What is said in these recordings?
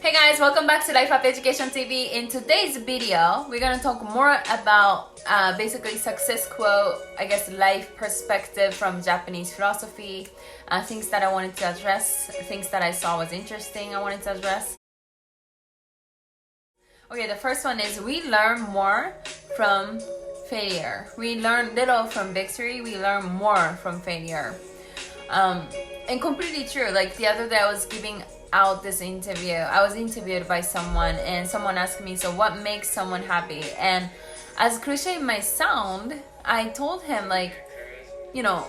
Hey guys, welcome back to Life Up Education TV. In today's video, we're gonna talk more about basically success quote, I guess life perspective from Japanese philosophy, things that I wanted to address, things that I saw was interesting I wanted to address. Okay, the first one is we learn more from failure. We learn little from victory, we learn more from failure. And completely true. Like the other day I was giving out this interview. I was interviewed by someone and someone asked me, so what makes someone happy? And as cliche it might sound, I told him like, you know,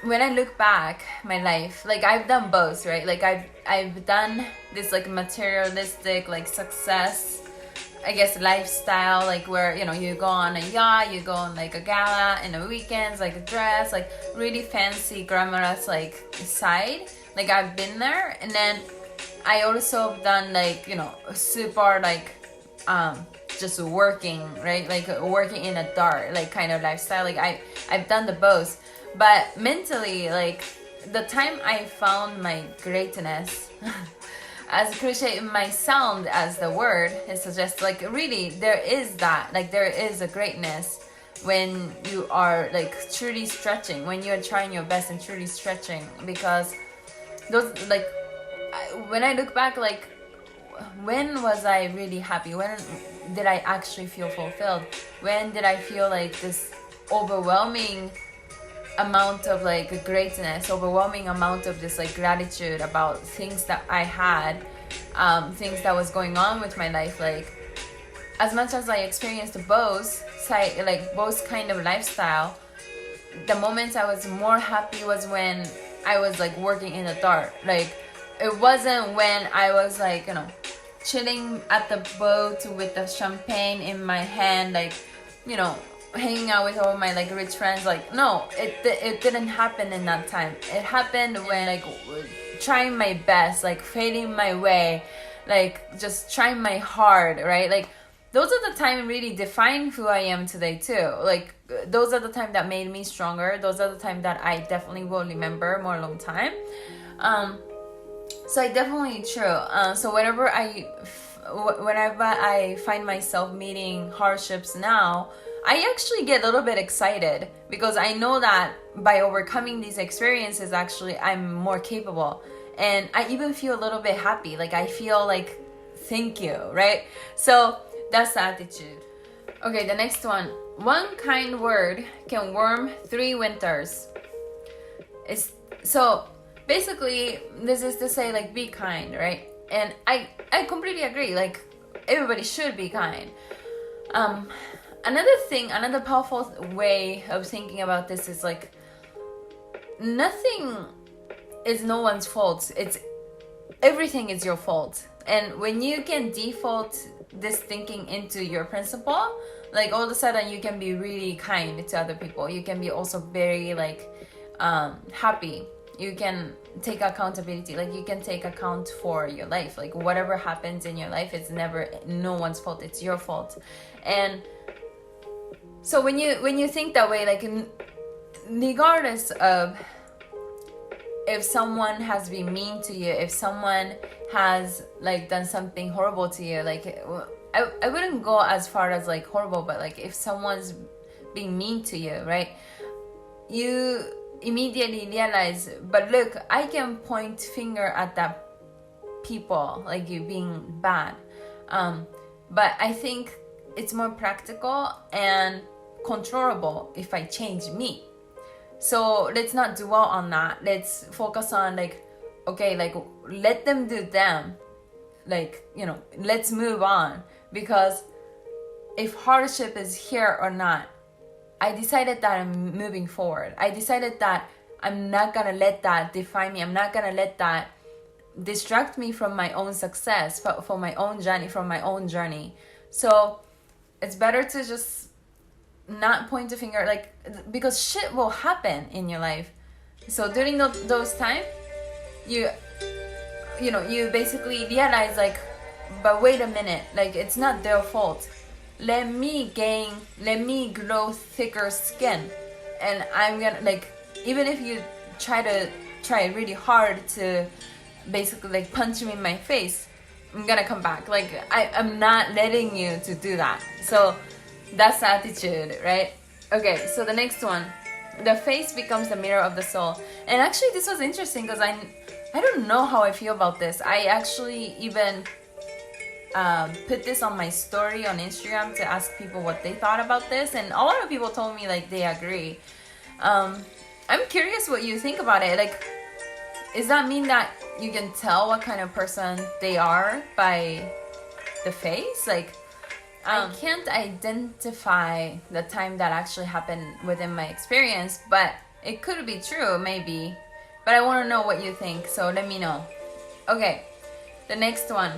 when I look back my life, like I've done both, right? Like I've done this like materialistic like success, I guess lifestyle, like where, you know, you go on a yacht, you go on like a gala in the weekends, like a dress, like really fancy glamorous like side. Like I've been there. And then I also done like, you know, super like just working, right? Like working in a dark like kind of lifestyle. Like I've done the both. But mentally, like the time I found my greatness as cliche it might sound as the word, it suggests like really there is that, like there is a greatness when you are like truly stretching, when you're trying your best and truly stretching. Because those like when I look back, like when was I really happy? When did I actually feel fulfilled? When did I feel like this overwhelming amount of like greatness, overwhelming amount of just like gratitude about things that I had, things that was going on with my life? Like as much as I experienced both like both kind of lifestyle, the moments I was more happy was when I was like working in the dark. Like it wasn't when I was like, you know, chilling at the boat with the champagne in my hand, like, you know, hanging out with all my like rich friends. Like no, it didn't happen in that time. It happened when like trying my best, like failing my way, like just trying my hard, right? Like those are the time really define who I am today too. Like those are the time that made me stronger. Those are the time that I definitely will remember more long time. So I definitely true. So whenever I find myself meeting hardships now, I actually get a little bit excited because I know that by overcoming these experiences, actually I'm more capable. And I even feel a little bit happy. Like I feel like, thank you, right? So that's the attitude. Okay, the next one. One kind word can warm 3 winters. So basically, this is to say like be kind, right? And I completely agree. Like everybody should be kind. Another powerful way of thinking about this is like nothing is no one's fault. It's everything is your fault. And when you can default this thinking into your principle, like all of a sudden you can be really kind to other people. You can be also very like happy. You can take accountability. Like you can take account for your life. Like whatever happens in your life, it's never no one's fault. It's your fault. And so when you think that way, like regardless of if someone has been mean to you, if someone has like done something horrible to you, like I wouldn't go as far as like horrible, but like if someone's being mean to you, right, you immediately realize, but look, I can point finger at that people like you being bad, but I think it's more practical and controllable if I change me. So let's not dwell on that. Let's focus on like, okay, like let them do them. Like, you know, let's move on. Because if hardship is here or not, I decided that I'm moving forward. I decided that I'm not gonna let that define me. I'm not gonna let that distract me from my own success, for my own journey, from my own journey. So it's better to just not point a finger, like, because shit will happen in your life. So during those time, you basically realize like, but wait a minute, like it's not their fault. Let me grow thicker skin, and I'm gonna like, even if you try really hard to basically like punch me in my face, I'm gonna come back. Like I'm not letting you to do that. So that's the attitude, right? Okay, so the next one, the face becomes the mirror of the soul. And actually this was interesting because I don't know how I feel about this. I actually even put this on my story on Instagram to ask people what they thought about this, and a lot of people told me like they agree. I'm curious what you think about it. Like, does that mean that you can tell what kind of person they are by the face? Like, I can't identify the time that actually happened within my experience, but it could be true, maybe. But I want to know what you think, so let me know. Okay, the next one.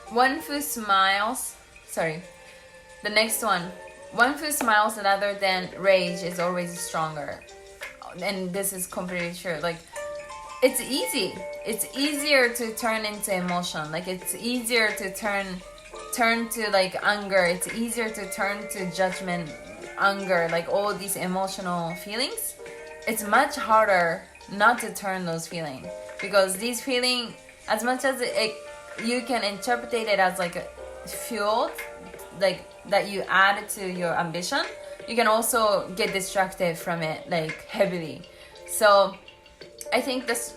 One who smiles, the next one. One who smiles rather than rage is always stronger. And this is completely true. Like, it's easy. It's easier to turn into emotion. Like, it's easier to turn to like anger. It's easier to turn to judgment, anger, like all these emotional feelings. It's much harder not to turn those feelings, because these feelings, as much as you can interpret it as like a fuel, like that you add to your ambition, you can also get distracted from it like heavily. So I think this,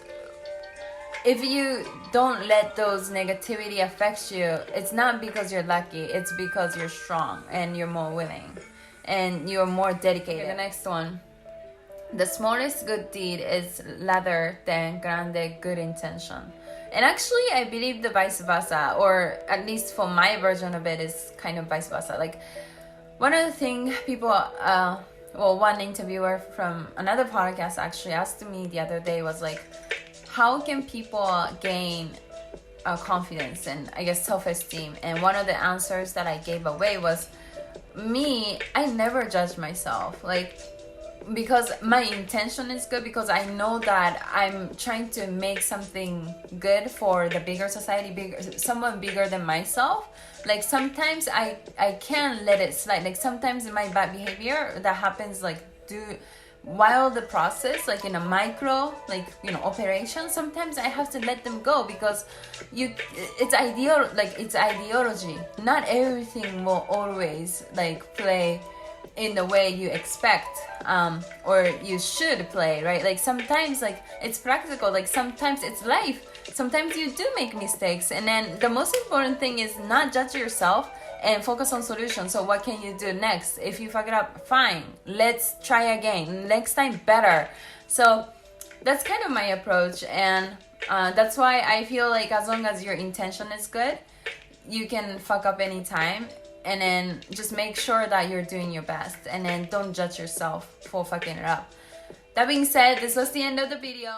if you don't let those negativity affect you, it's not because you're lucky, it's because you're strong and you're more willing and you're more dedicated. Okay, the next one. The smallest good deed is rather than grande good intention. And actually, I believe the vice versa, or at least for my version of it, is kind of vice versa. Like, one of the things people, one interviewer from another podcast actually asked me the other day was like, how can people gain confidence and I guess self-esteem? And one of the answers that I gave away was, I never judge myself. Like, because my intention is good, because I know that I'm trying to make something good for the bigger society, someone bigger than myself. Like, sometimes I can't let it slide. Like, sometimes my bad behavior that happens while the process, like in a micro, like, operation, sometimes I have to let them go, because it's ideology. Not everything will always like play in the way you expect, or you should play, right? Like, sometimes like it's practical, like sometimes it's life, sometimes you do make mistakes, and then the most important thing is not judge yourself and focus on solutions. So what can you do next? If you fuck it up, fine, let's try again, next time better. So that's kind of my approach, and that's why I feel like as long as your intention is good, you can fuck up anytime. And then just make sure that you're doing your best, and then don't judge yourself for fucking it up. That being said, this was the end of the video.